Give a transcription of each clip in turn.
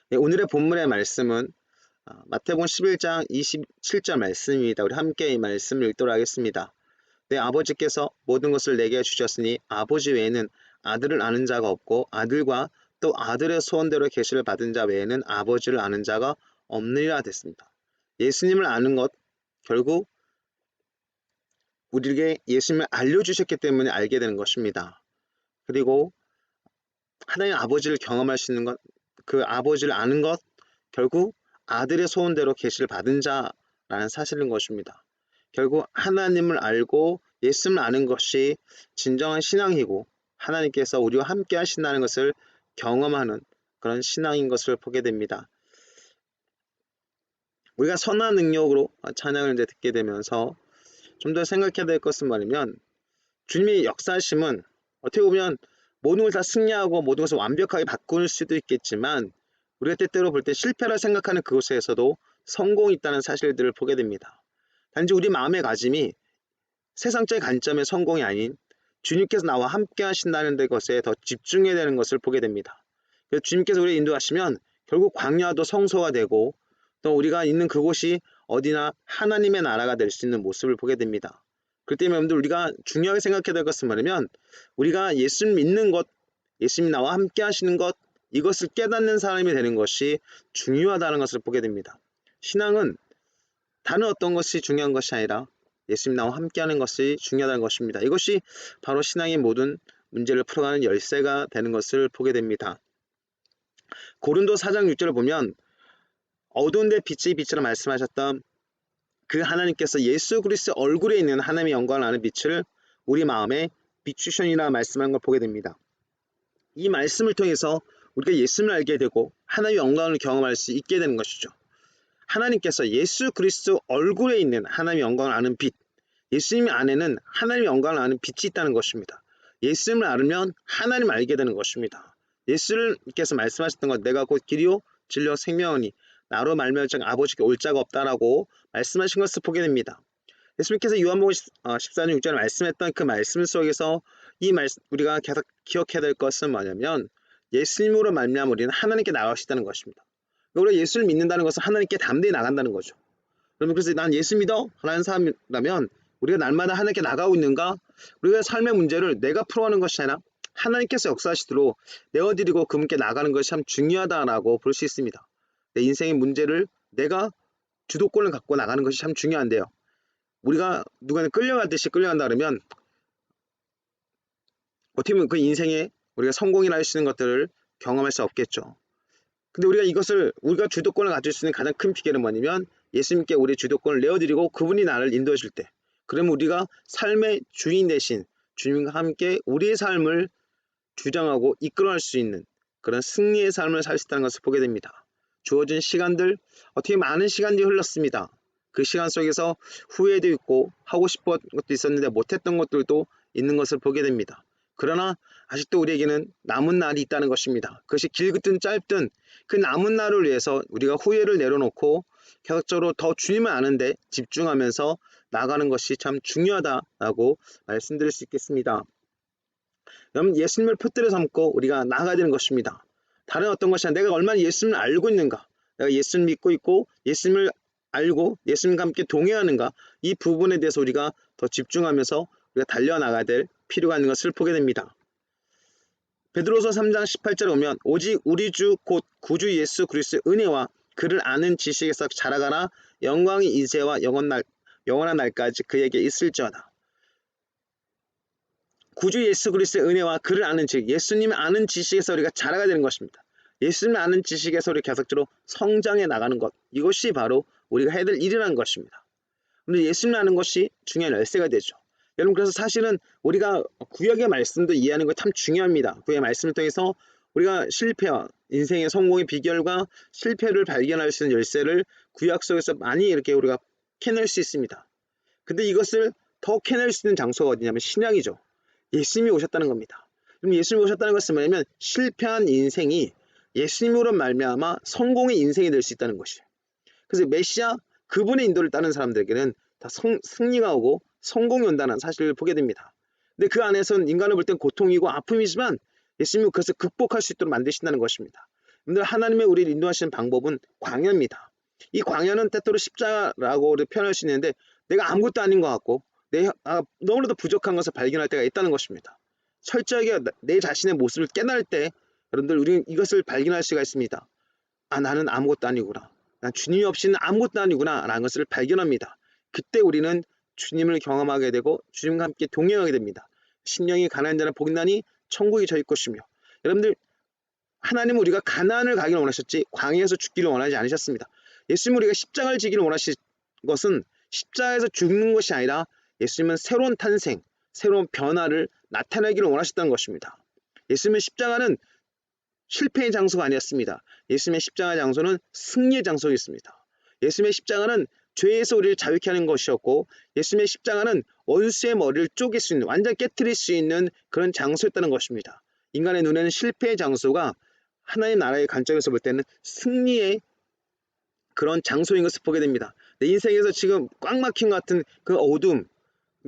네, 오늘의 본문의 말씀은 마태복음 11장 27절 말씀입니다. 우리 함께 이 말씀을 읽도록 하겠습니다. 내 아버지께서 모든 것을 내게 주셨으니 아버지 외에는 아들을 아는 자가 없고 아들과 또 아들의 소원대로 계시를 받은 자 외에는 아버지를 아는 자가 없느니라 됐습니다. 예수님을 아는 것, 결국 우리에게 예수님을 알려주셨기 때문에 알게 되는 것입니다. 그리고 하나님 아버지를 경험할 수 있는 것, 그 아버지를 아는 것, 결국 아들의 소원대로 계시를 받은 자라는 사실인 것입니다. 결국 하나님을 알고 예수님을 아는 것이 진정한 신앙이고 하나님께서 우리와 함께 하신다는 것을 경험하는 그런 신앙인 것을 보게 됩니다. 우리가 선한 능력으로 찬양을 이제 듣게 되면서 좀 더 생각해야 될 것은 뭐냐면 주님의 역사심은 어떻게 보면 모든 걸 다 승리하고 모든 것을 완벽하게 바꿀 수도 있겠지만 우리가 때때로 볼 때 실패라 생각하는 그곳에서도 성공이 있다는 사실들을 보게 됩니다. 단지 우리 마음의 가짐이 세상적인 관점의 성공이 아닌 주님께서 나와 함께 하신다는 것에 더 집중해야 되는 것을 보게 됩니다. 그래서 주님께서 우리를 인도하시면 결국 광야도 성소가 되고 또 우리가 있는 그곳이 어디나 하나님의 나라가 될 수 있는 모습을 보게 됩니다. 그렇기 때문에 여러분들 우리가 중요하게 생각해야 될 것은 뭐냐면 우리가 예수님 믿는 것, 예수님 나와 함께 하시는 것, 이것을 깨닫는 사람이 되는 것이 중요하다는 것을 보게 됩니다. 신앙은 다른 어떤 것이 중요한 것이 아니라 예수님 나와 함께하는 것이 중요하다는 것입니다. 이것이 바로 신앙의 모든 문제를 풀어가는 열쇠가 되는 것을 보게 됩니다. 고린도 4장 6절을 보면 어두운 데 빛이 빛이라 말씀하셨던 그 하나님께서 예수 그리스도 얼굴에 있는 하나님의 영광을 아는 빛을 우리 마음에 비추시니라 말씀하는 걸 보게 됩니다. 이 말씀을 통해서 우리가 예수님을 알게 되고 하나님의 영광을 경험할 수 있게 되는 것이죠. 하나님께서 예수 그리스도 얼굴에 있는 하나님의 영광을 아는 빛, 예수님 안에는 하나님의 영광을 아는 빛이 있다는 것입니다. 예수님을 알면 하나님을 알게 되는 것입니다. 예수님께서 말씀하셨던 것, 내가 곧 길이요 진리요 생명이니 나로 말미암아 아버지께 올 자가 없다라고 말씀하신 것을 보게 됩니다. 예수님께서 요한복음 14장 6절에 말씀했던 그 말씀 속에서 이 말씀 우리가 계속 기억해야 될 것은 뭐냐면 예수님으로 말미암아 우리는 하나님께 나갈 수 있다는 것입니다. 우리가 예수를 믿는다는 것은 하나님께 담대히 나간다는 거죠. 여러분 그래서 난 예수 믿어? 라는 사람이라면 우리가 날마다 하나님께 나가고 있는가? 우리가 삶의 문제를 내가 풀어가는 것이 아니라 하나님께서 역사하시도록 내어드리고 그분께 나가는 것이 참 중요하다라고 볼 수 있습니다. 내 인생의 문제를 내가 주도권을 갖고 나가는 것이 참 중요한데요. 우리가 누구나 끌려가듯이 끌려간다 그러면 어떻게 보면 그 인생에 우리가 성공이라 할 수 있는 것들을 경험할 수 없겠죠. 근데 우리가 주도권을 가질 수 있는 가장 큰 비결은 뭐냐면 예수님께 우리의 주도권을 내어드리고 그분이 나를 인도해 줄 때, 그러면 우리가 삶의 주인 대신 주님과 함께 우리의 삶을 주장하고 이끌어갈 수 있는 그런 승리의 삶을 살 수 있다는 것을 보게 됩니다. 주어진 시간들, 어떻게 많은 시간이 흘렀습니다. 그 시간 속에서 후회도 있고 하고 싶었던 것도 있었는데 못했던 것들도 있는 것을 보게 됩니다. 그러나 아직도 우리에게는 남은 날이 있다는 것입니다. 그것이 길든 짧든 그 남은 날을 위해서 우리가 후회를 내려놓고 계속적으로 더 주님을 아는데 집중하면서 나가는 것이 참 중요하다라고 말씀드릴 수 있겠습니다. 여러분 예수님을 표대로 삼고 우리가 나아가야 되는 것입니다. 다른 어떤 것이 아니라 내가 얼마나 예수님을 알고 있는가, 내가 예수님을 믿고 있고 예수님을 알고 예수님과 함께 동행하는가, 이 부분에 대해서 우리가 더 집중하면서 우리가 달려나가야 될 필요가 있는 것을 보게 됩니다. 베드로서 3장 18절에 보면 오직 우리 주 곧 구주 예수 그리스도의 은혜와 그를 아는 지식에서 자라가라. 영광이 이제와 영원한 날까지 그에게 있을지어다. 구주 예수 그리스도의 은혜와 그를 아는 지식, 예수님을 아는 지식에서 우리가 자라가 되는 것입니다. 예수님을 아는 지식에서 우리 계속적으로 성장해 나가는 것, 이것이 바로 우리가 해야 될 일이라는 것입니다. 근데 예수님을 아는 것이 중요한 열쇠가 되죠. 여러분 그래서 사실은 우리가 구약의 말씀도 이해하는 것 참 중요합니다. 구약의 말씀을 통해서 우리가 실패와 인생의 성공의 비결과 실패를 발견할 수 있는 열쇠를 구약 속에서 많이 이렇게 우리가 캐낼 수 있습니다. 근데 이것을 더 캐낼 수 있는 장소가 어디냐면 신약이죠. 예수님이 오셨다는 겁니다. 그럼 예수님이 오셨다는 것은 뭐냐면 실패한 인생이 예수님으로 말미암아 성공의 인생이 될 수 있다는 것이에요. 그래서 메시아 그분의 인도를 따르는 사람들에게는 다 승리가 오고 성공이 온다는 사실을 보게 됩니다. 근데 그 안에서는 인간을 볼 땐 고통이고 아픔이지만 예수님은 그것을 극복할 수 있도록 만드신다는 것입니다. 여러분들 하나님의 우리를 인도하시는 방법은 광야입니다. 이 광야는 때때로 십자가라고 표현할 수 있는데 내가 아무것도 아닌 것 같고 너무나도 부족한 것을 발견할 때가 있다는 것입니다. 철저하게 내 자신의 모습을 깨달을 때 여러분들 우리는 이것을 발견할 수가 있습니다. 나는 아무것도 아니구나. 난 주님이 없이는 아무것도 아니구나 라는 것을 발견합니다. 그때 우리는 주님을 경험하게 되고 주님과 함께 동행하게 됩니다. 심령이 가난한 자는 복이 나니 천국이 저희 것이며, 여러분들 하나님은 우리가 가나안을 가기를 원하셨지 광야에서 죽기를 원하지 않으셨습니다. 예수님은 우리가 십자가를 지기를 원하신 것은 십자가에서 죽는 것이 아니라 예수님은 새로운 탄생, 새로운 변화를 나타내기를 원하셨다는 것입니다. 예수님의 십자가는 실패의 장소가 아니었습니다. 예수님의 십자가 장소는 승리의 장소였습니다. 예수님의 십자가는 죄에서 우리를 자유케 하는 것이었고, 예수님의 십자가는 원수의 머리를 쪼갤 수 있는, 완전히 깨트릴 수 있는 그런 장소였다는 것입니다. 인간의 눈에는 실패의 장소가 하나님 나라의 관점에서 볼 때는 승리의 그런 장소인 것을 보게 됩니다. 내 인생에서 지금 꽉 막힌 것 같은 그 어둠,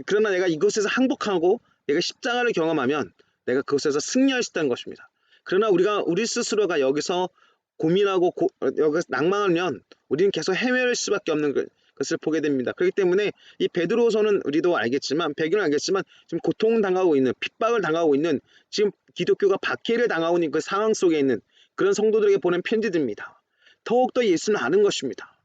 그러나 내가 이곳에서 항복하고 내가 십자가를 경험하면 내가 그곳에서 승리할 수 있다는 것입니다. 그러나 우리 스스로가 여기서 고민하고 여기서 낭망하면 우리는 계속 헤매를 수밖에 없는 것을 보게 됩니다. 그렇기 때문에 이 베드로서는 우리도 알겠지만, 배경은 알겠지만 지금 고통당하고 있는, 핍박을 당하고 있는, 지금 기독교가 박해를 당하고 있는 그 상황 속에 있는 그런 성도들에게 보낸 편지들입니다. 더욱더 예수를 아는 것입니다.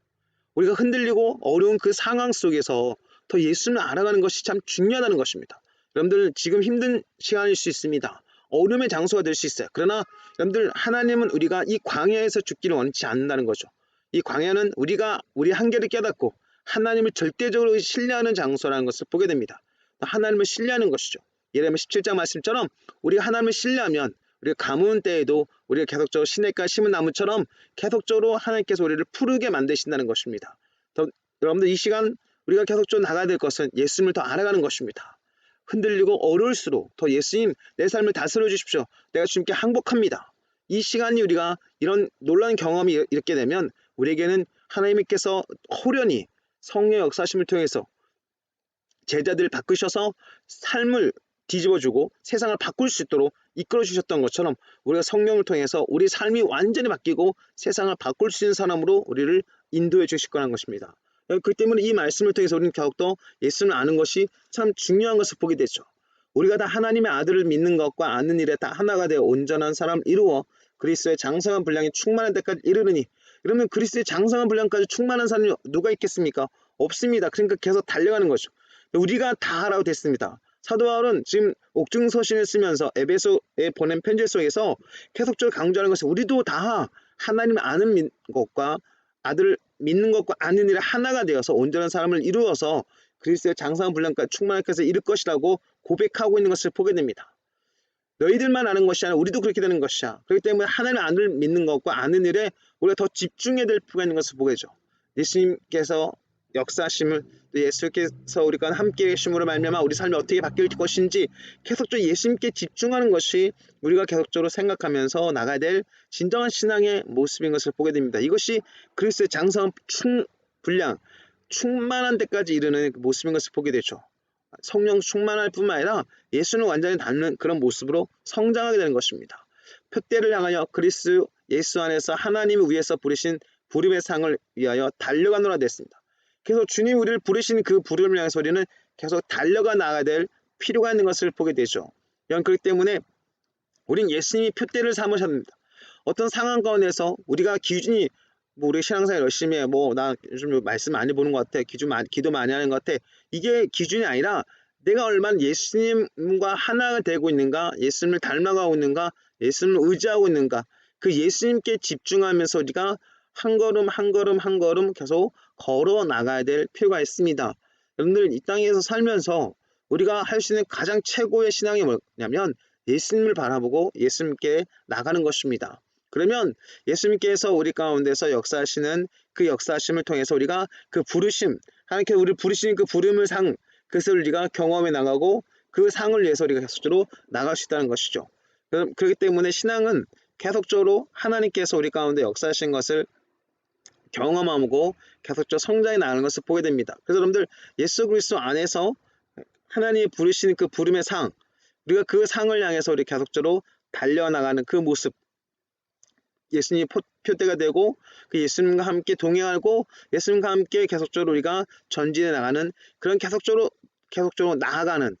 우리가 흔들리고 어려운 그 상황 속에서 더 예수를 알아가는 것이 참 중요하다는 것입니다. 여러분들 지금 힘든 시간일 수 있습니다. 어려움의 장소가 될 수 있어요. 그러나 여러분들 하나님은 우리가 이 광야에서 죽기를 원치 않는다는 거죠. 이 광야는 우리가 우리 한계를 깨닫고 하나님을 절대적으로 신뢰하는 장소라는 것을 보게 됩니다. 하나님을 신뢰하는 것이죠. 예레미야 17장 말씀처럼 우리가 하나님을 신뢰하면 우리가 가뭄 때에도 우리가 계속적으로 시냇가에 심은 나무처럼 계속적으로 하나님께서 우리를 푸르게 만드신다는 것입니다. 여러분들 이 시간 우리가 계속적으로 나가야 될 것은 예수님을 더 알아가는 것입니다. 흔들리고 어려울수록 더 예수님 내 삶을 다스려 주십시오. 내가 주님께 항복합니다. 이 시간이 우리가 이런 놀라운 경험이 이렇게 되면 우리에게는 하나님께서 호련히 성령의 역사심을 통해서 제자들을 바꾸셔서 삶을 뒤집어주고 세상을 바꿀 수 있도록 이끌어 주셨던 것처럼 우리가 성령을 통해서 우리 삶이 완전히 바뀌고 세상을 바꿀 수 있는 사람으로 우리를 인도해 주실 거라는 것입니다. 그렇기 때문에 이 말씀을 통해서 우리는 더욱더 예수를 아는 것이 참 중요한 것을 보게 되죠. 우리가 다 하나님의 아들을 믿는 것과 아는 일에 다 하나가 되어 온전한 사람을 이루어 그리스도의 장성한 분량이 충만한 데까지 이르느니, 그러면 그리스도의 장성한 분량까지 충만한 사람이 누가 있겠습니까? 없습니다. 그러니까 계속 달려가는 거죠. 우리가 다 하라고 됐습니다. 사도 바울은 지금 옥중서신을 쓰면서 에베소에 보낸 편지 속에서 계속적으로 강조하는 것은 우리도 다 하나님을 아는 것과 아들을 믿는 것과 아는 일에 하나가 되어서 온전한 사람을 이루어서 그리스도의 장성한 분량까지 충만하게 해서 이룰 것이라고 고백하고 있는 것을 보게 됩니다. 너희들만 아는 것이 아니라 우리도 그렇게 되는 것이야. 그렇기 때문에 하나님의 아들을 믿는 것과 아는 일에 우리가 더 집중해야 될 필요가 있는 것을 보게 되죠. 예수님께서 역사하심을, 또 예수께서 우리가 함께 계심으로 말미암아 우리 삶이 어떻게 바뀔 것인지 계속적으로 예수님께 집중하는 것이 우리가 계속적으로 생각하면서 나가야 될 진정한 신앙의 모습인 것을 보게 됩니다. 이것이 그리스도의 장성한 분량, 충만한 데까지 이르는 모습인 것을 보게 되죠. 성령 충만할 뿐만 아니라 예수는 완전히 닮는 그런 모습으로 성장하게 되는 것입니다. 표대를 향하여 그리스도 예수 안에서 하나님을 위해서 부르신 부름의 상을 위하여 달려가노라 됐습니다. 계속 주님 우리를 부르신 그 부름을 향해서 우리는 계속 달려가 나가야 될 필요가 있는 것을 보게 되죠. 그렇기 때문에 우린 예수님이 표대를 삼으셨습니다. 어떤 상황 가운데서 우리가 기준이 우리 신앙생활 열심히 해, 나 요즘 말씀 많이 보는 것 같아, 기도 많이 하는 것 같아, 이게 기준이 아니라 내가 얼마나 예수님과 하나가 되고 있는가, 예수님을 닮아가고 있는가, 예수님을 의지하고 있는가, 그 예수님께 집중하면서 우리가 한 걸음 한 걸음 한 걸음 계속 걸어 나가야 될 필요가 있습니다. 여러분들 이 땅에서 살면서 우리가 할 수 있는 가장 최고의 신앙이 뭐냐면 예수님을 바라보고 예수님께 나가는 것입니다. 그러면 예수님께서 우리 가운데서 역사하시는 그 역사하심을 통해서 우리가 그 부르심, 하나님께서 우리를 부르시는 그 부름의 상, 그것을 우리가 경험해 나가고 그 상을 위해서 우리가 계속적으로 나갈 수 있다는 것이죠. 그렇기 때문에 신앙은 계속적으로 하나님께서 우리 가운데 역사하신 것을 경험하고 계속적으로 성장해 나가는 것을 보게 됩니다. 그래서 여러분들 예수 그리스도 안에서 하나님이 부르시는 그 부름의 상, 우리가 그 상을 향해서 우리 계속적으로 달려나가는 그 모습, 예수님이 표대가 되고 그 예수님과 함께 동행하고 예수님과 함께 계속적으로 우리가 전진해 나가는 그런 계속적으로 나아가는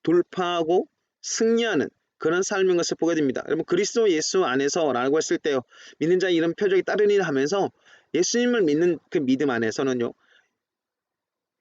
돌파하고 승리하는 그런 삶인 것을 보게 됩니다. 여러분 그리스도 예수 안에서라고 했을 때요. 믿는 자의 이런 표적이 따르니 하면서 예수님을 믿는 그 믿음 안에서는요.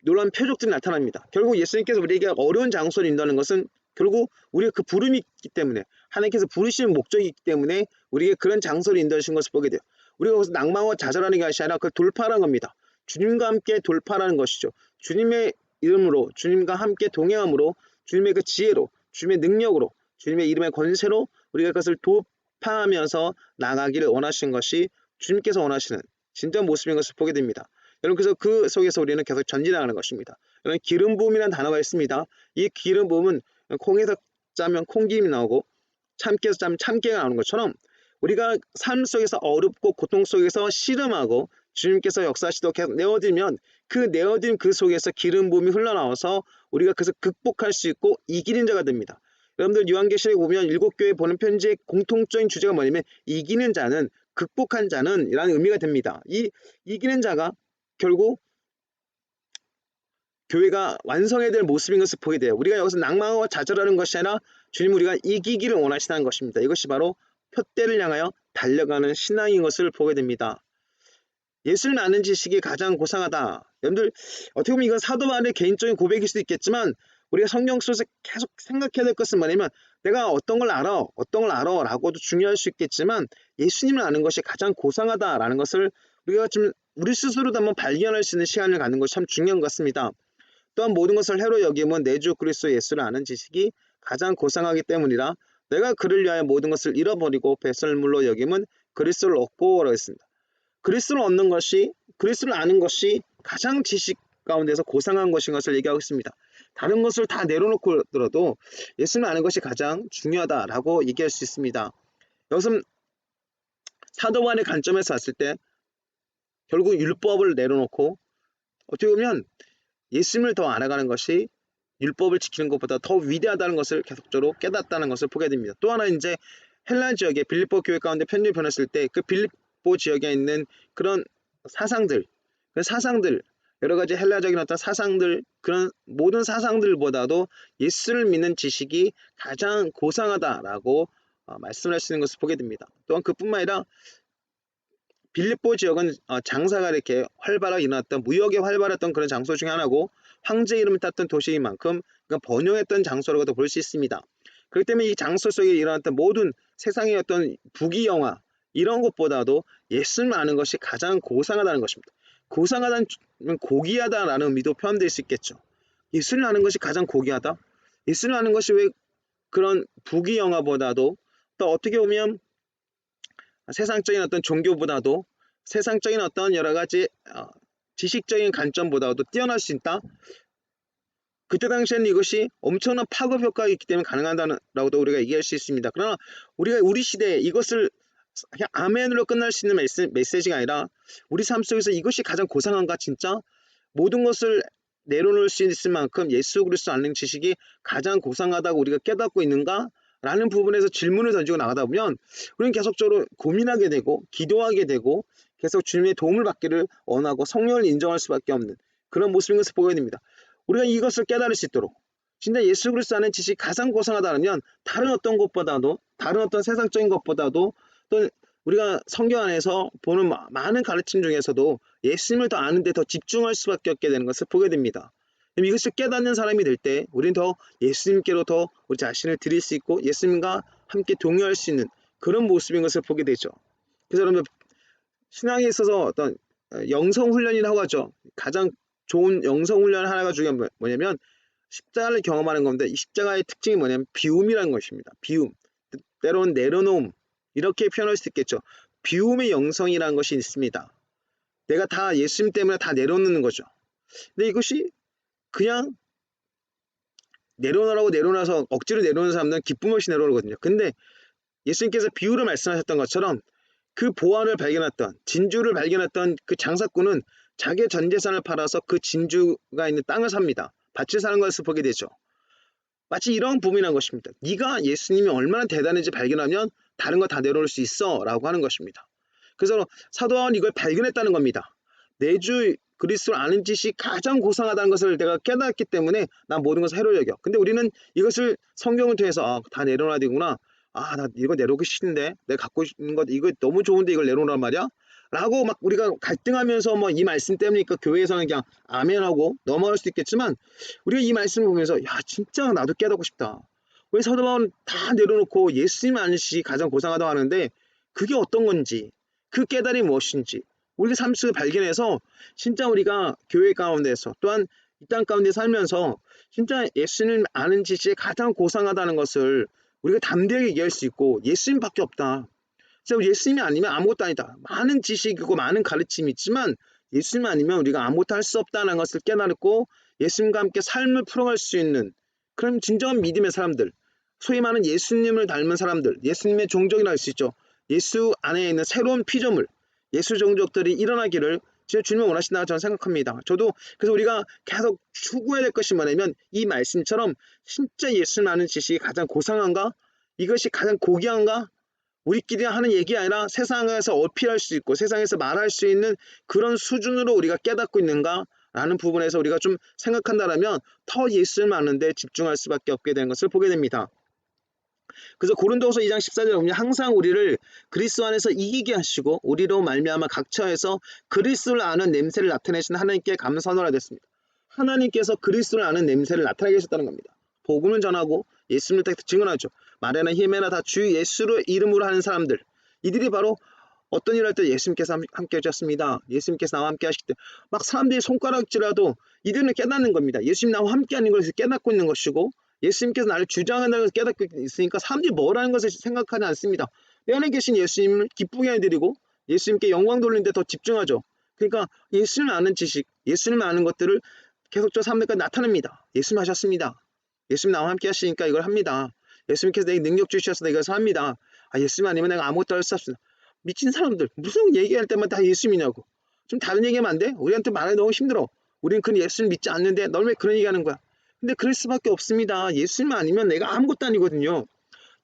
놀라운 표적들이 나타납니다. 결국 예수님께서 우리에게 어려운 장소를 인도하는 것은 결국 우리가 그 부름이 있기 때문에 하나님께서 부르시는 목적이 있기 때문에 우리에게 그런 장소를 인도하신 것을 보게 돼요. 우리가 거기서 낭망하고 좌절하는 것이 아니라 그걸 돌파하는 겁니다. 주님과 함께 돌파라는 것이죠. 주님의 이름으로 주님과 함께 동행함으로 주님의 그 지혜로 주님의 능력으로 주님의 이름의 권세로 우리가 그것을 돌파하면서 나가기를 원하시는 것이 주님께서 원하시는 진정한 모습인 것을 보게 됩니다. 여러분 그래서 그 속에서 우리는 계속 전진하는 것입니다. 여러분 기름 부음이라는 단어가 있습니다. 이 기름 부음은 콩에서 짜면 콩김이 나오고 참깨에서 짜면 참깨가 나오는 것처럼 우리가 삶 속에서 어렵고 고통 속에서 씨름하고 주님께서 역사하시도록 계속 내어들면 그 내어든 그 속에서 기름 부음이 흘러나와서 우리가 그것을 극복할 수 있고 이기는 자가 됩니다. 여러분들 요한계시록에 보면 7교회 보는 편지의 공통적인 주제가 뭐냐면 이기는 자는 극복한 자는 이라는 의미가 됩니다. 이 이기는 자가 결국 교회가 완성해야 될 모습인 것을 보게 돼요. 우리가 여기서 낭망하고 좌절하는 것이 아니라 주님 우리가 이기기를 원하시다는 것입니다. 이것이 바로 표대를 향하여 달려가는 신앙인 것을 보게 됩니다. 예수를 아는 지식이 가장 고상하다. 여러분들 어떻게 보면 이건 사도 바울의 개인적인 고백일 수도 있겠지만 우리가 성경 속에서 계속 생각해야 될 것은 뭐냐면 내가 어떤 걸 알아 라고도 중요할 수 있겠지만 예수님을 아는 것이 가장 고상하다라는 것을 우리가 좀 우리 스스로도 한번 발견할 수 있는 시간을 갖는 것이 참 중요한 것 같습니다. 또한 모든 것을 해로 여김은 내 주 그리스도 예수를 아는 지식이 가장 고상하기 때문이라 내가 그를 위하여 모든 것을 잃어버리고 배설물로 여김은 그리스도를 얻고 라고 했습니다. 그리스도를 얻는 것이 그리스도를 아는 것이 가장 지식 가운데서 고상한 것인 것을 얘기하고 있습니다. 다른 것을 다 내려놓고 들어도 예수를 아는 것이 가장 중요하다라고 얘기할 수 있습니다. 여기서 사도 바울의 관점에서 봤을 때 결국 율법을 내려놓고 어떻게 보면 예수님을 더 알아가는 것이 율법을 지키는 것보다 더 위대하다는 것을 계속적으로 깨닫다는 것을 보게 됩니다. 또 하나 이제 헬라 지역에 빌립보 교회 가운데 편지를 보냈을 때 그 빌립보 지역에 있는 그런 사상들, 그 사상들 여러 가지 헬라적인 어떤 사상들 그런 모든 사상들보다도 예수를 믿는 지식이 가장 고상하다라고 말씀을 하시는 것을 보게 됩니다. 또한 그뿐만 아니라 빌립보 지역은 장사가 이렇게 활발하게 일어났던 무역에 활발했던 그런 장소 중에 하나고 황제 이름을 땄던 도시인 만큼 번영했던 장소라고도 볼 수 있습니다. 그렇기 때문에 이 장소 속에 일어났던 모든 세상의 어떤 부귀영화 이런 것보다도 예수를 아는 것이 가장 고상하다는 것입니다. 고상하다는 고귀하다라는 의미도 표현될 수 있겠죠. 예수를 아는 것이 가장 고귀하다? 예수를 아는 것이 왜 그런 부귀영화보다도 또 어떻게 보면 세상적인 어떤 종교보다도 세상적인 어떤 여러 가지 지식적인 관점보다도 뛰어날 수 있다. 그때 당시에는 이것이 엄청난 파급 효과가 있기 때문에 가능하다라고도 우리가 얘기할 수 있습니다. 그러나 우리가 우리 시대에 이것을 그냥 아멘으로 끝날 수 있는 메시지가 아니라 우리 삶 속에서 이것이 가장 고상한가 진짜 모든 것을 내려놓을 수 있을 만큼 예수 그리스도 아는 지식이 가장 고상하다고 우리가 깨닫고 있는가? 라는 부분에서 질문을 던지고 나가다 보면 우리는 계속적으로 고민하게 되고 기도하게 되고 계속 주님의 도움을 받기를 원하고 성령을 인정할 수밖에 없는 그런 모습인 것을 보게 됩니다. 우리가 이것을 깨달을 수 있도록 진짜 예수 그리스도 아는 지식이 가장 고상하다면 다른 어떤 것보다도 다른 어떤 세상적인 것보다도 또 우리가 성경 안에서 보는 많은 가르침 중에서도 예수님을 더 아는 데 더 집중할 수밖에 없게 되는 것을 보게 됩니다. 이것을 깨닫는 사람이 될 때 우리는 더 예수님께로 더 우리 자신을 드릴 수 있고 예수님과 함께 동요할 수 있는 그런 모습인 것을 보게 되죠. 그래서 여러분 신앙에 있어서 어떤 영성훈련이라고 하죠. 가장 좋은 영성훈련 하나가 중요한 뭐냐면 십자가를 경험하는 건데 이 십자가의 특징이 뭐냐면 비움이라는 것입니다. 비움, 때로는 내려놓음 이렇게 표현할 수 있겠죠. 비움의 영성이라는 것이 있습니다. 내가 다 예수님 때문에 다 내려놓는 거죠. 근데 이것이 그냥 내려놓으라고 내려놔서 억지로 내려오는 사람들은 기쁨 없이 내려오거든요. 근데 예수님께서 비유로 말씀하셨던 것처럼 그 보화를 발견했던 진주를 발견했던 그 장사꾼은 자기의 전 재산을 팔아서 그 진주가 있는 땅을 삽니다. 밭을 사는 것을 보게 되죠. 마치 이런 부분이란 것입니다. 네가 예수님이 얼마나 대단한지 발견하면 다른 거 다 내려놓을 수 있어 라고 하는 것입니다. 그래서 사도 바울은 이걸 발견했다는 겁니다. 내 주 그리스도를 아는 지식이 가장 고상하다는 것을 내가 깨달았기 때문에 난 모든 것을 해로 여겨. 근데 우리는 이것을 성경을 통해서 다 내려놔야 되구나. 나 이거 내려오기 싫은데 내가 갖고 있는 것 이거 너무 좋은데 이걸 내려놓으란 말이야? 라고 막 우리가 갈등하면서 뭐 이 말씀 때문이니까 교회에서는 그냥 아멘하고 넘어갈 수도 있겠지만 우리가 이 말씀을 보면서 야 진짜 나도 깨닫고 싶다. 왜 사도 바울은 다 내려놓고 예수님 아는 지식이 가장 고상하다고 하는데 그게 어떤 건지 그 깨달음이 무엇인지 우리가 삶 속에 발견해서 진짜 우리가 교회 가운데서 또한 이 땅 가운데 살면서 진짜 예수님 아는 지식이 가장 고상하다는 것을 우리가 담대하게 얘기할 수 있고 예수님밖에 없다. 그래서 예수님이 아니면 아무것도 아니다. 많은 지식이고 많은 가르침이 있지만 예수님 아니면 우리가 아무것도 할 수 없다는 것을 깨달고 예수님과 함께 삶을 풀어갈 수 있는 그런 진정한 믿음의 사람들, 소위 말하는 예수님을 닮은 사람들, 예수님의 종족이라 할 수 있죠. 예수 안에 있는 새로운 피조물, 예수 종족들이 일어나기를 진짜 주님이 원하신다고 저는 생각합니다. 저도 그래서 우리가 계속 추구해야 될 것이 뭐냐면 이 말씀처럼 진짜 예수님 아는 지식이 가장 고상한가? 이것이 가장 고귀한가? 우리끼리 하는 얘기 아니라 세상에서 어필할 수 있고 세상에서 말할 수 있는 그런 수준으로 우리가 깨닫고 있는가? 라는 부분에서 우리가 좀 생각한다면 더 예수를 아는데 집중할 수밖에 없게 되는 것을 보게 됩니다. 그래서 고린도후서 2장 14절에 보면 항상 우리를 그리스도 안에서 이기게 하시고 우리로 말미암아 각처에서 그리스도를 아는 냄새를 나타내신 하나님께 감사하노라 됐습니다. 하나님께서 그리스도를 아는 냄새를 나타내게 하셨다는 겁니다. 복음을 전하고 예수님을 증언하죠. 말에나 힘에나 다 주 예수의 이름으로 하는 사람들, 이들이 바로 어떤 일을 할 때 예수님께서 함께 하셨습니다. 예수님께서 나와 함께 하실 때 막 사람들이 손가락질라도 이들은 깨닫는 겁니다. 예수님 나와 함께 하는 것을 깨닫고 있는 것이고 예수님께서 나를 주장한다는 것을 깨닫고 있으니까 사람들이 뭐라는 것을 생각하지 않습니다. 내 안에 계신 예수님을 기쁘게 해드리고 예수님께 영광 돌리는 데 더 집중하죠. 그러니까 예수님을 아는 지식, 예수님을 아는 것들을 계속적으로 사람들까지 나타냅니다. 예수님 하셨습니다. 예수님 나와 함께 하시니까 이걸 합니다. 예수님께서 내게 능력 주셔서 내가 이것을 합니다. 예수님 아니면 내가 아무것도 할 수 없습니다. 미친 사람들 무슨 얘기할 때마다 다 예수님이냐고. 좀 다른 얘기하면 안 돼? 우리한테 말하기 너무 힘들어. 우리는 그 예수님 믿지 않는데 넌 왜 그런 얘기하는 거야? 근데 그럴 수밖에 없습니다. 예수님 아니면 내가 아무것도 아니거든요.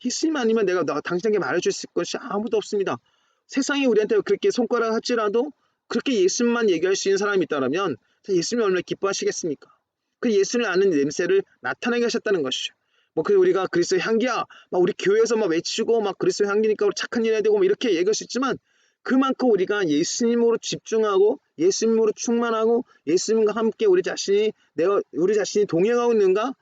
예수님 아니면 내가 당신에게 말해줄 것이 아무도 없습니다. 세상이 우리한테 그렇게 손가락 하지라도 그렇게 예수님만 얘기할 수 있는 사람이 있다면 예수님이 얼마나 기뻐하시겠습니까? 그 예수를 아는 냄새를 나타내게 하셨다는 것이죠. 그 우리가 그리스도의 향기야, 막 우리 교회에서 막 외치고 막 그리스도의 향기니까 우리 착한 일 해야 되고 막 이렇게 얘기할 수 있지만 그만큼 우리가 예수님으로 집중하고 예수님으로 충만하고 예수님과 함께 우리 자신이 동행하고 있는가?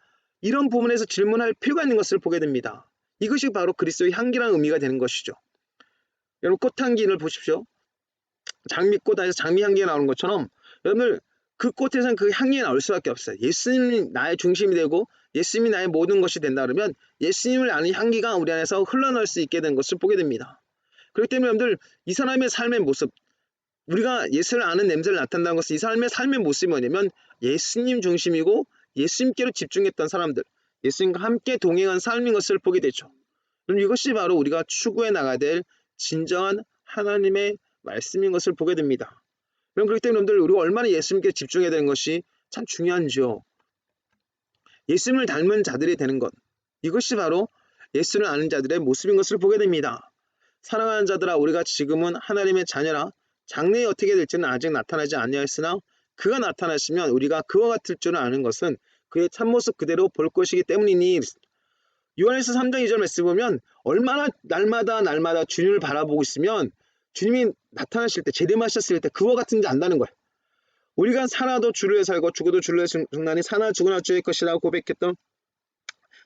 이런 부분에서 질문할 필요가 있는 것을 보게 됩니다. 이것이 바로 그리스도의 향기라는 의미가 되는 것이죠. 여러분 꽃향기를 보십시오. 장미꽃에서 장미향기가 나오는 것처럼 여러분들 그 꽃에서는 그 향기가 나올 수밖에 없어요. 예수님이 나의 중심이 되고 예수님이 나의 모든 것이 된다 그러면 예수님을 아는 향기가 우리 안에서 흘러날 수 있게 된 것을 보게 됩니다. 그렇기 때문에 여러분들 이 사람의 삶의 모습, 우리가 예수를 아는 냄새를 나타낸다는 것은 이 사람의 삶의 모습이 뭐냐면 예수님 중심이고 예수님께로 집중했던 사람들, 예수님과 함께 동행한 삶인 것을 보게 되죠. 그럼 이것이 바로 우리가 추구해 나가야 될 진정한 하나님의 말씀인 것을 보게 됩니다. 그럼 그렇기 때문에 여러분들 우리가 얼마나 예수님께 집중해야 되는 것이 참 중요한지요. 예수님을 닮은 자들이 되는 것, 이것이 바로 예수를 아는 자들의 모습인 것을 보게 됩니다. 사랑하는 자들아, 우리가 지금은 하나님의 자녀라 장래에 어떻게 될지는 아직 나타나지 아니하였으나 그가 나타나시면 우리가 그와 같을 줄을 아는 것은 그의 참모습 그대로 볼 것이기 때문이니. 요한일서 3장 2절 말씀 보면 얼마나 날마다 주님을 바라보고 있으면 주님이 나타나실 때, 재림하셨을 때 그와 같은지 안다는 거예요. 우리가 살아도 주를 위해 살고 죽어도 주를 위해 죽나니 사나 죽으나 주의 것이라고 고백했던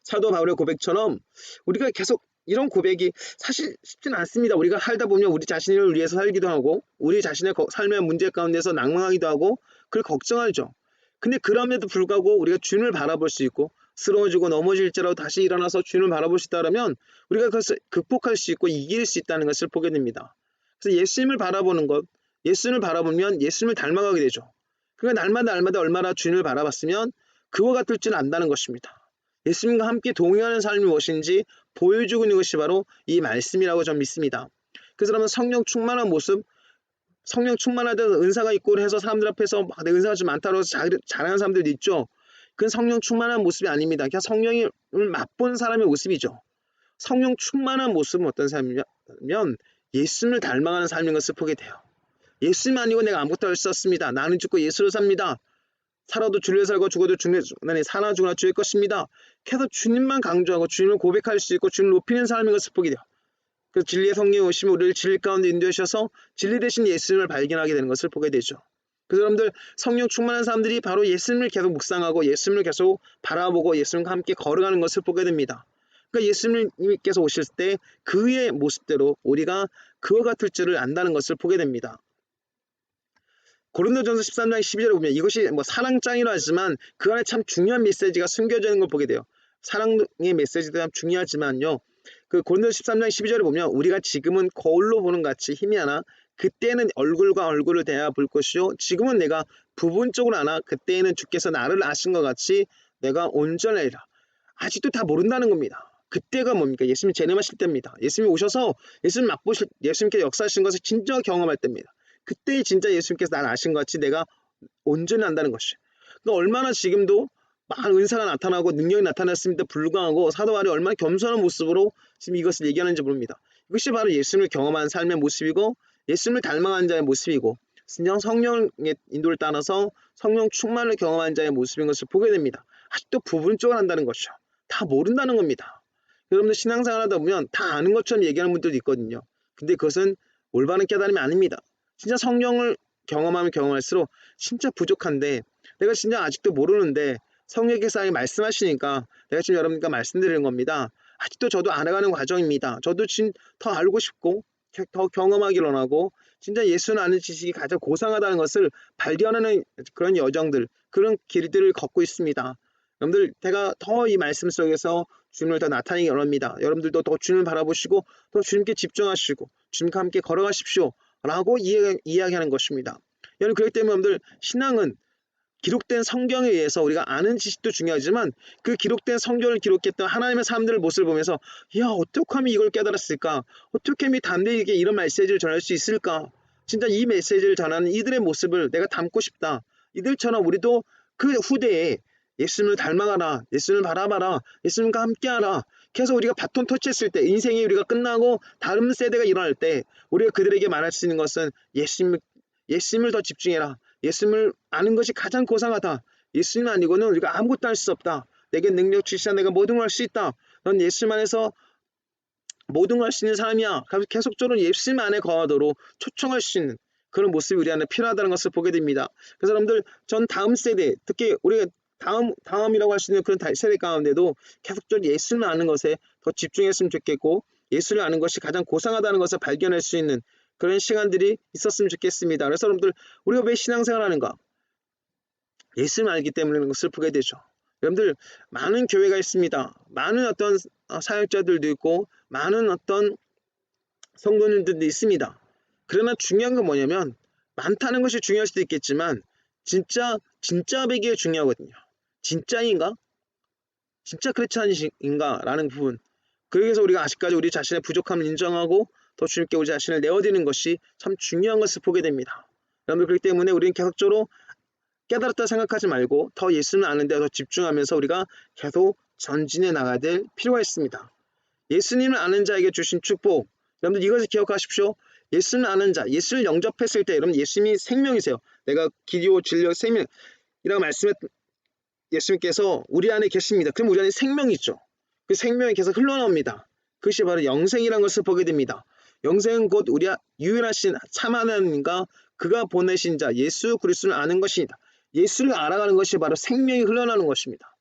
사도 바울의 고백처럼 우리가 계속 이런 고백이 사실 쉽지는 않습니다. 우리가 살다 보면 우리 자신을 위해서 살기도 하고 우리 자신의 삶의 문제 가운데서 낭망하기도 하고 그걸 걱정하죠. 근데 그럼에도 불구하고 우리가 주님을 바라볼 수 있고 쓰러지고 넘어질지라도 다시 일어나서 주님을 바라볼 수 있다면 우리가 그것을 극복할 수 있고 이길 수 있다는 것을 보게 됩니다. 그래서 예수님을 바라보는 것, 예수님을 바라보면 예수님을 닮아가게 되죠. 그러니까 날마다 얼마나 주님을 바라봤으면 그와 같을 줄 안다는 것입니다. 예수님과 함께 동행하는 삶이 무엇인지 보여주고 있는 것이 바로 이 말씀이라고 저는 믿습니다. 그래서 그러면 성령 충만한 모습, 성령 충만하다 은사가 있고 해서 사람들 앞에서 내 은사가 좀 많다고 해서 자랑하는 사람들도 있죠. 그건 성령 충만한 모습이 아닙니다. 그냥 성령을 맛본 사람의 모습이죠. 성령 충만한 모습은 어떤 삶이냐면 예수님을 닮아가는 삶인 것을 보게 돼요. 예수님 아니고 내가 아무것도 할 수 없습니다. 나는 죽고 예수로 삽니다. 살아도 주를 위해 살고 죽어도 주님 위해 사나 죽으나 주의 것입니다. 계속 주님만 강조하고 주님을 고백할 수 있고 주님을 높이는 삶인 것을 보게 돼요. 그 진리의 성령이 오시면 우리를 진리 가운데 인도하셔서 진리 대신 예수님을 발견하게 되는 것을 보게 되죠. 그래서 여러분들 성령 충만한 사람들이 바로 예수님을 계속 묵상하고 예수님을 계속 바라보고 예수님과 함께 걸어가는 것을 보게 됩니다. 그러니까 예수님께서 오실 때 그의 모습대로 우리가 그와 같을 줄을 안다는 것을 보게 됩니다. 고린도전서 13장 12절에 보면 이것이 사랑장이라 하지만 그 안에 참 중요한 메시지가 숨겨져 있는 걸 보게 돼요. 사랑의 메시지도 참 중요하지만요. 그 고린도전서 13장 12절에 보면 우리가 지금은 거울로 보는 같이 힘이 하나 그때는 얼굴과 얼굴을 대하여 볼 것이요 지금은 내가 부분적으로 하나 그때에는 주께서 나를 아신 것 같이 내가 온전하리라. 아직도 다 모른다는 겁니다. 그때가 뭡니까? 예수님이 재림하실 때입니다. 예수님이 오셔서 예수님께서 역사하신 것을 진짜 경험할 때입니다. 그때 진짜 예수님께서 나를 아신 것 같이 내가 온전히 한다는 것이. 그러니까 얼마나 지금도 많은 은사가 나타나고 능력이 나타났음에도 불구하고 사도 바울이 얼마나 겸손한 모습으로 지금 이것을 얘기하는지 모릅니다. 이것이 바로 예수님을 경험한 삶의 모습이고 예수님을 닮아간 자의 모습이고 진정 성령의 인도를 따라서 성령 충만을 경험한 자의 모습인 것을 보게 됩니다. 아직도 부분적으로 한다는 것이죠. 다 모른다는 겁니다. 여러분들 신앙생활 하다 보면 다 아는 것처럼 얘기하는 분들도 있거든요. 근데 그것은 올바른 깨달음이 아닙니다. 진짜 성령을 경험하면 경험할수록 진짜 부족한데 내가 진짜 아직도 모르는데 성령께서 말씀하시니까 내가 지금 여러분과 말씀드리는 겁니다. 아직도 저도 알아가는 과정입니다. 저도 더 알고 싶고 더 경험하기를 원하고 진짜 예수를 아는 지식이 가장 고상하다는 것을 발견하는 그런 여정들, 그런 길들을 걷고 있습니다. 여러분들 제가 더 이 말씀 속에서 주님을 더 나타내기 원합니다. 여러분들도 더 주님을 바라보시고 더 주님께 집중하시고 주님과 함께 걸어가십시오 라고 이야기하는 것입니다. 여러분 그렇기 때문에 여러분들 신앙은 기록된 성경에 의해서 우리가 아는 지식도 중요하지만 그 기록된 성경을 기록했던 하나님의 사람들의 모습을 보면서 야 어떻게 하면 이걸 깨달았을까? 어떻게 하면 담대하게 이런 메시지를 전할 수 있을까? 진짜 이 메시지를 전하는 이들의 모습을 내가 담고 싶다. 이들처럼 우리도 그 후대에 예수님을 닮아가라. 예수님을 바라봐라. 예수님과 함께하라. 계속 우리가 바톤 터치했을 때 인생이 우리가 끝나고 다른 세대가 일어날 때 우리가 그들에게 말할 수 있는 것은 예수님을 더 집중해라. 예수님을 아는 것이 가장 고상하다. 예수님 아니고는 우리가 아무것도 할 수 없다. 내게 능력 주시자 내가 모든 걸 할 수 있다. 넌 예수님 안에서 모든 걸 할 수 있는 사람이야. 계속적으로 예수님 안에 거하도록 초청할 수 있는 그런 모습이 우리 안에 필요하다는 것을 보게 됩니다. 그래서 여러분들 전 다음 세대 특히 우리가 다음이라고 할 수 있는 그런 세대 가운데도 계속적으로 예수를 아는 것에 더 집중했으면 좋겠고 예수를 아는 것이 가장 고상하다는 것을 발견할 수 있는 그런 시간들이 있었으면 좋겠습니다. 그래서 여러분들 우리가 왜 신앙생활 하는가? 예수를 알기 때문에 것을 보게 되죠. 여러분들 많은 교회가 있습니다. 많은 어떤 사역자들도 있고 많은 어떤 성도님들도 있습니다. 그러나 중요한 건 뭐냐면 많다는 것이 중요할 수도 있겠지만 진짜 배기가 중요하거든요. 진짜인가? 진짜 그렇지 않은가? 라는 부분. 그래서 우리가 아직까지 우리 자신의 부족함을 인정하고 더 주님께 우리 자신을 내어드리는 것이 참 중요한 것을 보게 됩니다. 여러분들 그렇기 때문에 우리는 계속적으로 깨달았다 생각하지 말고 더 예수를 아는 데 더 집중하면서 우리가 계속 전진해 나가야 될 필요가 있습니다. 예수님을 아는 자에게 주신 축복. 여러분들 이것을 기억하십시오. 예수를 아는 자, 예수를 영접했을 때 여러분 예수님이 생명이세요. 내가 기도, 진리, 생명이라고 말씀했 예수님께서 우리 안에 계십니다. 그럼 우리 안에 생명이 있죠. 그 생명이 계속 흘러나옵니다. 그것이 바로 영생이라는 것을 보게 됩니다. 영생은 곧 우리 유일하신 참 하나님과 그가 보내신 자 예수 그리스도를 아는 것입니다. 예수를 알아가는 것이 바로 생명이 흘러나오는 것입니다.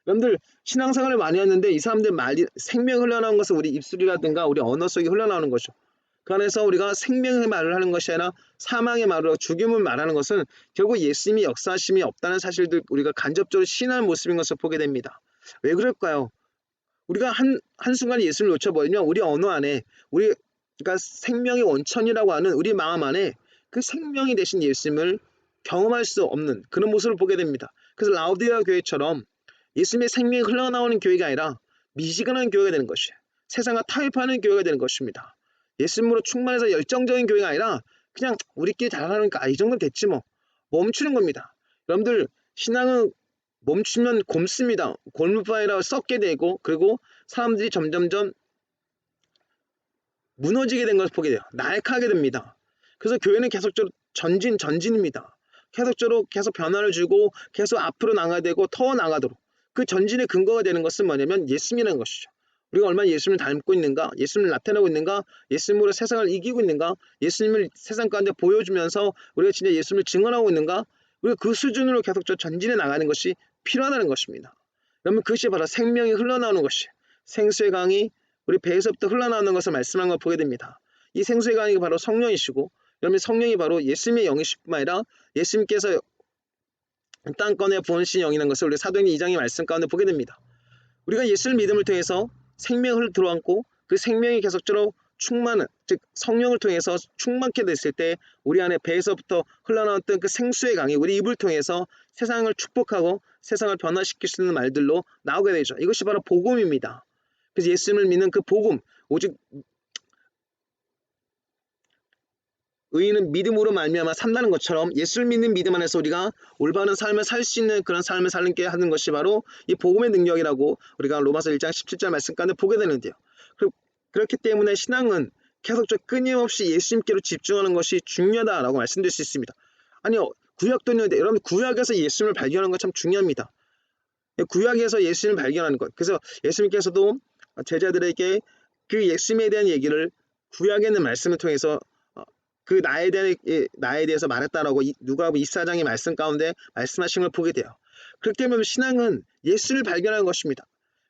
여러분들 신앙생활을 많이 했는데 이 사람들 말이 생명이 흘러나오는 것은 우리 입술이라든가 우리 언어 속에 흘러나오는 거죠. 그 안에서 우리가 생명의 말을 하는 것이 아니라 사망의 말로 죽임을 말하는 것은 결국 예수님이 역사하심이 없다는 사실들 우리가 간접적으로 신앙의 모습인 것을 보게 됩니다. 왜 그럴까요? 우리가 한순간에 예수를 놓쳐버리면 우리 언어 안에 그러니까 생명의 원천이라고 하는 우리 마음 안에 그 생명이 되신 예수님을 경험할 수 없는 그런 모습을 보게 됩니다. 그래서 라우디아 교회처럼 예수님의 생명이 흘러나오는 교회가 아니라 미지근한 교회가 되는 것이에요. 세상과 타협하는 교회가 되는 것입니다. 예수님으로 충만해서 열정적인 교회가 아니라 그냥 우리끼리 잘하니까 이 정도면 됐지 뭐 멈추는 겁니다. 여러분들 신앙은 멈추면 곪습니다. 골무바위라 썩게 되고 그리고 사람들이 점점점 무너지게 된 것을 보게 돼요. 나약하게 됩니다. 그래서 교회는 계속적으로 전진입니다. 계속적으로 계속 변화를 주고 계속 앞으로 나가야 되고 더 나가도록 그 전진의 근거가 되는 것은 뭐냐면 예수님이라는 것이죠. 우리가 얼마나 예수님을 닮고 있는가, 예수님을 나타내고 있는가, 예수님으로 세상을 이기고 있는가, 예수님을 세상 가운데 보여주면서 우리가 진짜 예수님을 증언하고 있는가, 우리가 그 수준으로 계속적으로 전진해 나가는 것이 필요하다는 것입니다. 그러면 그것이 바로 생명이 흘러나오는 것이 생수의 강이 우리 배에서부터 흘러나오는 것을 말씀한 걸 보게 됩니다. 이 생수의 강이 바로 성령이시고 그러면 성령이 바로 예수님의 영이실 뿐만 아니라 예수님께서 땅권에 부으신 영이라는 것을 우리 사도행전 2장의 말씀 가운데 보게 됩니다. 우리가 예수를 믿음을 통해서 생명을 들어안고 그 생명이 계속적으로 충만한 즉 성령을 통해서 충만케 됐을 때 우리 안에 배에서부터 흘러나왔던 그 생수의 강이 우리 입을 통해서 세상을 축복하고 세상을 변화시킬 수 있는 말들로 나오게 되죠. 이것이 바로 복음입니다. 그래서 예수님을 믿는 그 복음 오직 의인은 믿음으로 말미암아 산다는 것처럼 예수를 믿는 믿음 안에서 우리가 올바른 삶을 살 수 있는 그런 삶을 살게 하는 것이 바로 이 복음의 능력이라고 우리가 로마서 1장 17절 말씀 가운데 보게 되는데요. 그렇기 때문에 신앙은 계속적으로 끊임없이 예수님께로 집중하는 것이 중요하다라고 말씀드릴 수 있습니다. 아니요, 구약도 있는데 여러분 구약에서 예수님을 발견하는 것 참 중요합니다. 구약에서 예수님을 발견하는 것. 그래서 예수님께서도 제자들에게 그 예수님에 대한 얘기를 구약에 있는 말씀을 통해서 그 나에 대해서 말했다라고 누가복음 24장의 말씀 가운데 말씀하신 걸 보게 돼요. 그렇기 때문에 신앙은 예수를 발견하는 것입니다.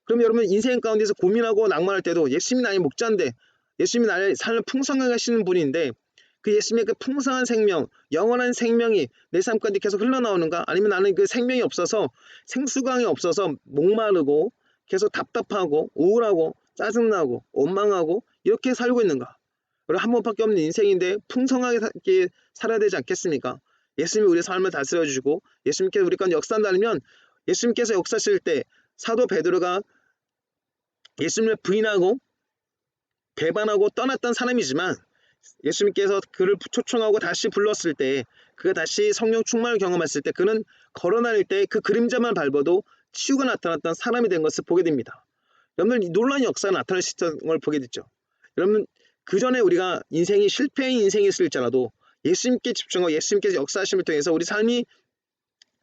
그럼 여러분 인생 가운데서 고민하고 낭만할 때도 예수님이 나의 목자인데 예수님이 나의 삶을 풍성하게 하시는 분인데 그 예수님의 그 풍성한 생명, 영원한 생명이 내 삶 가운데 계속 흘러나오는가? 아니면 나는 그 생명이 없어서 생수강이 없어서 목마르고 계속 답답하고 우울하고 짜증나고 원망하고 이렇게 살고 있는가? 한 번밖에 없는 인생인데 풍성하게 살아야 되지 않겠습니까? 예수님이 우리의 삶을 다스려 주시고 예수님께서 우리 가운데 역사한다면 예수님께서 역사하실 때 사도 베드로가 예수님을 부인하고 배반하고 떠났던 사람이지만 예수님께서 그를 초청하고 다시 불렀을 때 그가 다시 성령 충만을 경험했을 때 그는 걸어다닐 때 그 그림자만 밟아도 치유가 나타났던 사람이 된 것을 보게 됩니다. 여러분 놀라운 역사가 나타날 수 있는 걸 보게 됐죠. 여러분 그 전에 우리가 인생이 실패의 인생이었을지라도 예수님께 집중하고 예수님께서 역사하심을 통해서 우리 삶이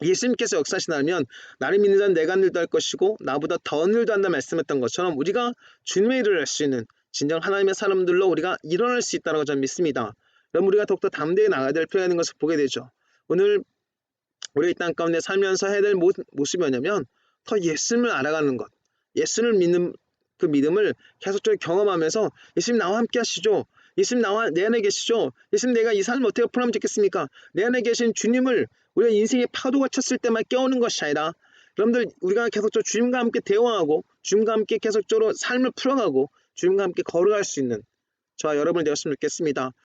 예수님께서 역사하신다면 나를 믿는 자는 내가 일도 할 것이고 나보다 더한 일도 한다 말씀했던 것처럼 우리가 주님의 일을 할 수 있는 진정 하나님의 사람들로 우리가 일어날 수 있다고 저는 믿습니다. 그럼 우리가 더욱더 담대히 나가야 될 필요가 있는 것을 보게 되죠. 오늘 우리 이 땅 가운데 살면서 해야 될 모습이 뭐냐면 더 예수님을 알아가는 것, 예수님을 믿는 그 믿음을 계속적으로 경험하면서 예수님 나와 함께 하시죠. 예수님 내 안에 계시죠. 예수님 내가 이 삶을 어떻게 풀어가면 좋겠습니까? 내 안에 계신 주님을 우리가 인생의 파도가 쳤을 때만 깨우는 것이 아니라 여러분들 우리가 계속적으로 주님과 함께 대화하고 주님과 함께 계속적으로 삶을 풀어가고 주님과 함께 걸어갈 수 있는 저와 여러분이 되었으면 좋겠습니다.